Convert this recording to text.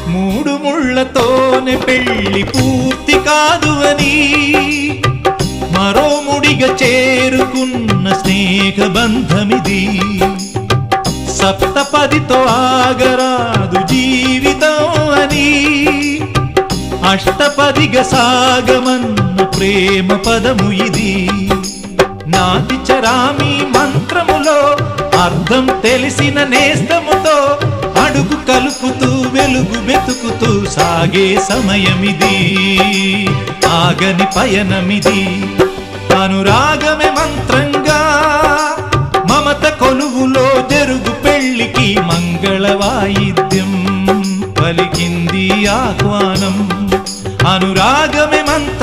మూడు ముళ్ళతోనే పెళ్లి పూర్తి కాదు అని మరో ముడిగా చేరుకున్న స్నేహ బంధమిది. సప్తపదితో ఆగరాదు జీవితం అని అష్టపదిగా సాగమన్న ప్రేమ పదము ఇది. నాటి చరామి మంత్రములో అర్థం తెలిసిన నేస్తముతో అడుగు కలుపుతూ వెలుగు వెతుకుతూ సాగే సమయమిది. ఆగని పయనమిది. అనురాగమే మంత్రంగా మమత కొలువులో జరుగు పెళ్లికి మంగళ వాయిద్యం పలికింది ఆహ్వానం. అనురాగమే మంత్రం